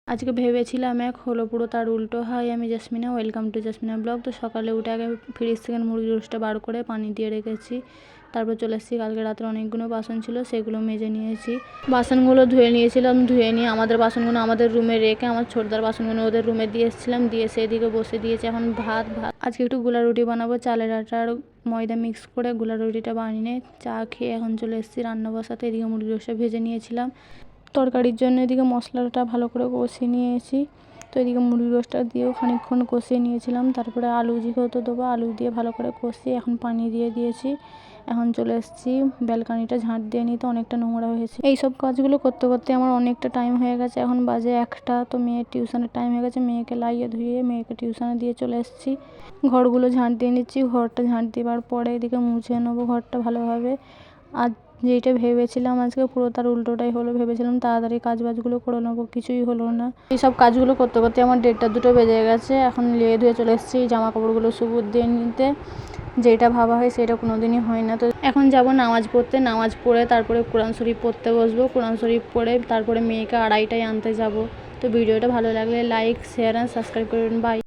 আজকে ভেবেছিলাম এক, হলো পুরো তার উল্টো। হাই, আমি Jasmina, welcome to Jasmina blog. তো সকালে উঠে আগে ফ্রিজ থেকে মুরগির রোস্টটা বার করে পানি দিয়ে রেখেছি। তারপর চলে এসেছি, কালকে রাত্রে অনেকগুলো বাসন ছিল, সেগুলো মেজে নিয়েছি। বাসনগুলো ধুয়ে নিয়েছিলাম, ধুয়ে নিয়ে আমাদের বাসনগুলো আমাদের রুমে রেখে আমার ছোটদার বাসনগুলো ওদের রুমে দিয়ে এসেছিলাম, দিয়ে সেদিকে বসে দিয়েছি। এখন ভাত আজকে একটু গোলা রুটি বানাবো, চালের আটা আর ময়দা মিক্স করে গোলা রুটিটা বানিয়ে চা খেয়ে এখন চলে এসেছি রান্না বসাতে। এদিকে মুরগির রোস্টটা ভেজে নিয়েছিলাম তরকারির জন্য। এদিকে মশলাটা ভালো করে কষিয়ে নিয়েছি। তো এদিকে মুরগির রোস্টটা দিয়েও খানিকক্ষণ কষিয়ে নিয়েছিলাম। তারপরে আলু যেহেতু দেবো, আলু দিয়ে ভালো করে কষিয়ে এখন পানি দিয়ে দিয়েছি। এখন চলে এসেছি ব্যালকানিটা ঝাঁট দিয়ে নিতে, অনেকটা নোংরা হয়েছে। এই সব কাজগুলো করতে করতে আমার অনেকটা টাইম হয়ে গেছে। এখন বাজে 1টা। তো মেয়ের টিউশনের টাইম হয়ে গেছে, মেয়েকে লাইয়ে ধুয়ে মেয়েকে টিউশনে দিয়ে চলে এসেছি। ঘরগুলো ঝাঁট দিয়ে নিচ্ছি। ঘরটা ঝাঁট দেওয়ার পরে এদিকে মুছে নেবো ঘরটা ভালোভাবে। আর যেইটা ভেবেছিলাম আজকে পুরো তার উল্টোটাই হলো। ভেবেছিলাম তাড়াতাড়ি কাজ বাজগুলো করে নেবো, কিছুই হলো না। এই সব কাজগুলো করতে করতে আমার 1টা 2টো বেজে গেছে। এখন লিয়ে ধুয়ে চলে এসেছি জামা কাপড়গুলো সুবুর দিয়ে নিতে। যেটা ভাবা হয় সেটা কোনো দিনই হয় না। তো এখন যাব নামাজ পড়তে, নামাজ পড়ে তারপরে কোরআন শরীফ পড়তে বসবো। কোরআন শরীফ পড়ে তারপরে মেয়েকে 2:30টায় আনতে যাব। তো ভিডিওটা ভালো লাগলে লাইক, শেয়ার আর সাবস্ক্রাইব করবেন। বাই।